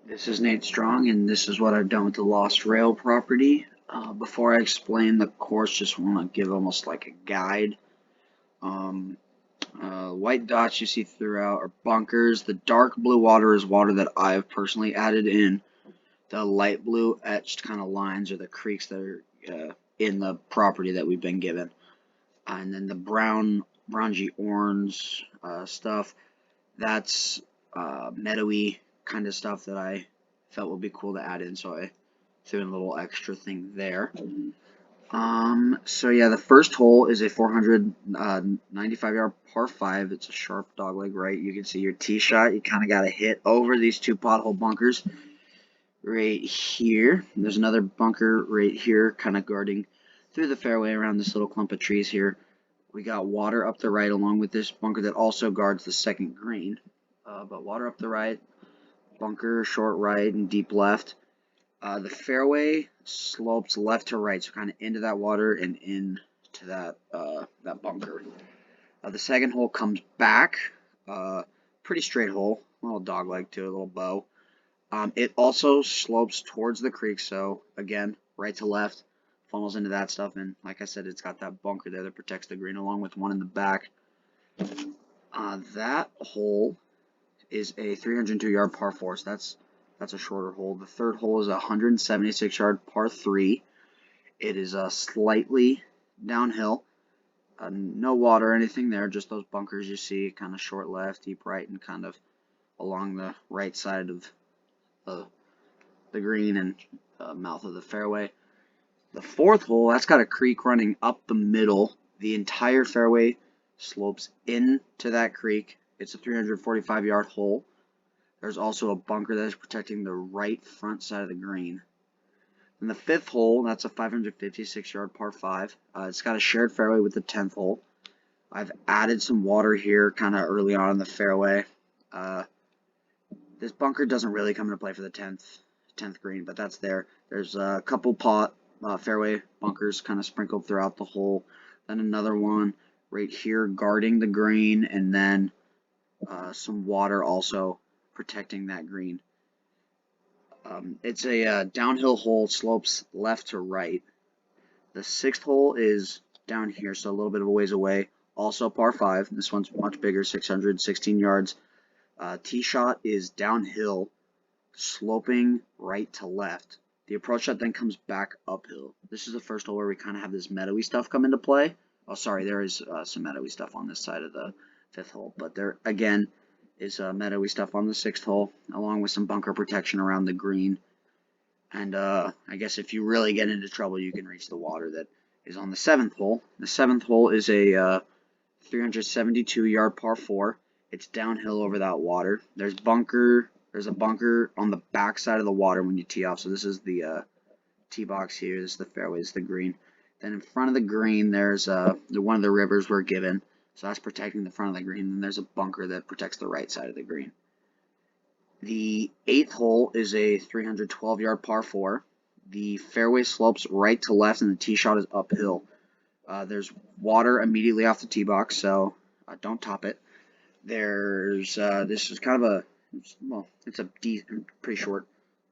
This is Nate Strong, and this is what I've done with the Lost Rail property. Before I explain the course, just want to give almost like a guide. Um, White dots you see throughout are bunkers. The dark blue water is water that I've personally added in. The light blue etched kind of lines are the creeks that are in the property that we've been given. And then the browny orange stuff, that's meadowy kind of stuff that I felt would be cool to add in, so I threw in a little extra thing there. So yeah, the first hole is a 495 yard par 5. It's a sharp dogleg right. You can see your tee shot. You kind of got to hit over these two pothole bunkers right here. There's another bunker right here, kind of guarding through the fairway around this little clump of trees here. We got water up the right along with this bunker that also guards the second green. But water up the right, bunker short right and deep left. The fairway slopes left to right, so kind of into that water and into that bunker. The second hole comes back, pretty straight hole, a little dogleg to a little bow. It also slopes towards the creek, so again, right to left, funnels into that stuff, and like I said, it's got that bunker there that protects the green, along with one in the back. That hole is a 302-yard par 4, so that's a shorter hole. The third hole is a 176-yard par 3. It is slightly downhill. No water or anything there, just those bunkers you see, kind of short left, deep right, and kind of along the right side of the green and mouth of the fairway. The fourth hole, that's got a creek running up the middle. The entire fairway slopes into that creek. It's a 345-yard hole. There's also a bunker that is protecting the right front side of the green. And the fifth hole, that's a 556-yard par 5. It's got a shared fairway with the 10th hole. I've added some water here kind of early on in the fairway. This bunker doesn't really come into play for the 10th green, but that's there. There's a couple fairway bunkers kind of sprinkled throughout the hole. Then another one right here guarding the green, and then some water also protecting that green. It's a downhill hole, slopes left to right. The sixth hole is down here, so a little bit of a ways away. Also par 5. This one's much bigger, 616 yards. Tee shot is downhill, sloping right to left. The approach shot then comes back uphill. This is the first hole where we kind of have this meadowy stuff come into play. Oh, sorry, there is some meadowy stuff on this side of the fifth hole, but there again is meadowy stuff on the sixth hole, along with some bunker protection around the green. And I guess if you really get into trouble, you can reach the water that is on the seventh hole. The seventh hole is a 372-yard par 4. It's downhill over that water. There's a bunker on the back side of the water when you tee off. So this is the tee box here. This is the fairway. This is the green. Then in front of the green, there's one of the rivers we're given. So that's protecting the front of the green. And there's a bunker that protects the right side of the green. The eighth hole is a 312-yard par 4. The fairway slopes right to left, and the tee shot is uphill. There's water immediately off the tee box, so don't top it. There's this is kind of it's a pretty short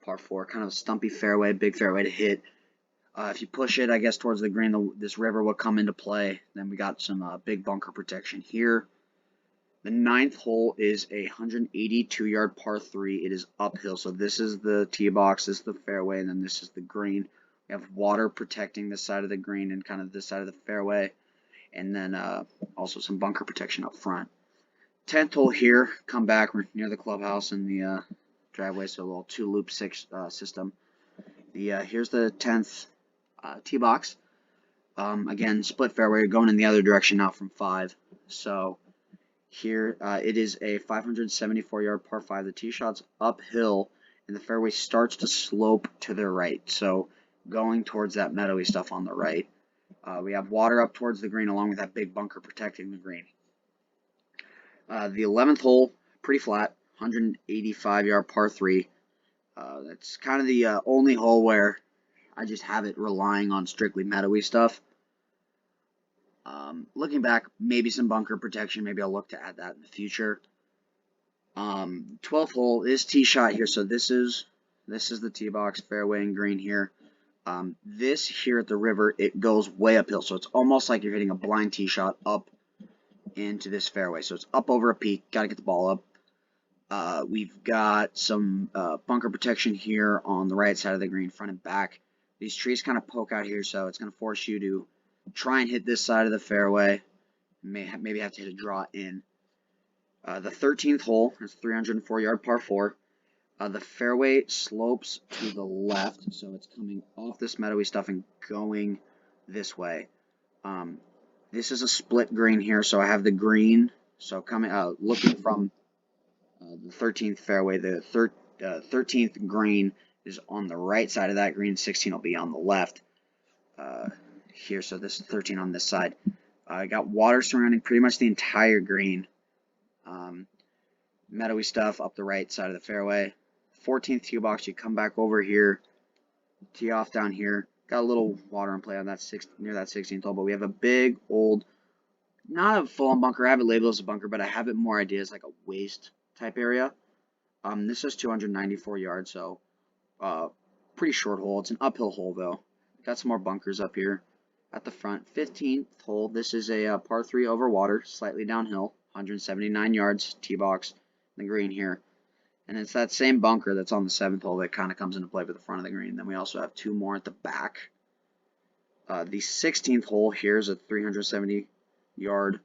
par 4, kind of a stumpy fairway, big fairway to hit. If you push it, I guess, towards the green, this river will come into play. Then we got some big bunker protection here. The ninth hole is a 182-yard par 3. It is uphill, so this is the tee box, this is the fairway, and then this is the green. We have water protecting this side of the green and kind of this side of the fairway, and then also some bunker protection up front. 10th hole here, come back, we're near the clubhouse and the driveway, so a little two-loop system. Here's the 10th tee box. Again, split fairway, going in the other direction now from 5. So here, it is a 574-yard par 5. The tee shot's uphill, and the fairway starts to slope to the right. So going towards that meadowy stuff on the right. We have water up towards the green, along with that big bunker protecting the green. The 11th hole, pretty flat, 185-yard par 3. That's kind of the only hole where I just have it relying on strictly meadowy stuff. Looking back, maybe some bunker protection. Maybe I'll look to add that in the future. 12th hole is tee shot here, so this is the tee box, fairway and green here. This here at the river, it goes way uphill, so it's almost like you're hitting a blind tee shot up into this fairway. So it's up over a peak, got to get the ball up. We've got some bunker protection here on the right side of the green, front and back. These trees kind of poke out here, so it's going to force you to try and hit this side of the fairway. Maybe have to hit a draw in. The 13th hole is 304-yard par 4. The fairway slopes to the left, so it's coming off this meadowy stuff and going this way. This is a split green here, so I have the green. So coming looking from the 13th fairway, the 13th green is on the right side of that green. 16 will be on the left here, so this is 13 on this side. I got water surrounding pretty much the entire green. Meadowy stuff up the right side of the fairway. 14th tee box, you come back over here, tee off down here. Got a little water in play on that near that 16th hole, but we have a big old, not a full-on bunker. I have it labeled as a bunker, but I have it more ideas like a waste type area. This is 294 yards, so pretty short hole. It's an uphill hole though. Got some more bunkers up here at the front. 15th hole. This is a par 3 over water, slightly downhill. 179 yards, tee box, the green here. And it's that same bunker that's on the 7th hole that kind of comes into play for the front of the green. Then we also have 2 more at the back. The 16th hole here is a 370-yard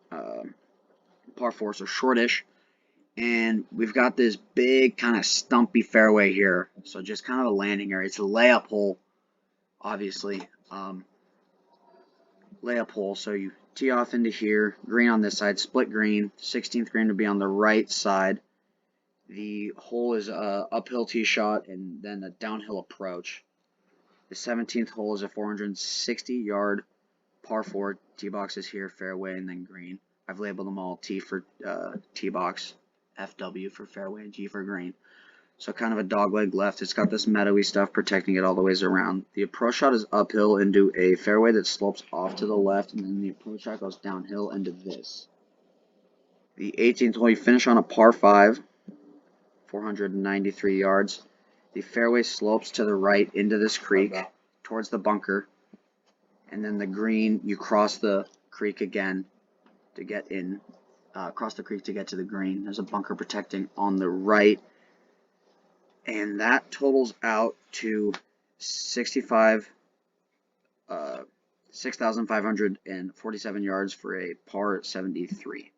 par 4, so shortish. And we've got this big kind of stumpy fairway here. So just kind of a landing area. It's a layup hole, obviously. Layup hole, so you tee off into here. Green on this side, split green. 16th green would be on the right side. The hole is a uphill tee shot and then a downhill approach. The 17th hole is a 460-yard par 4. Tee box is here, fairway, and then green. I've labeled them all T for tee box, FW for fairway, and G for green. So kind of a dogleg left. It's got this meadowy stuff protecting it all the ways around. The approach shot is uphill into a fairway that slopes off to the left, and then the approach shot goes downhill into this. The 18th hole, you finish on a par 5. 493 yards. The fairway slopes to the right into this creek towards the bunker, and then the green, you cross the creek again to get in, cross the creek to get to the green. There's a bunker protecting on the right, and that totals out to 6,547 yards for a par 73.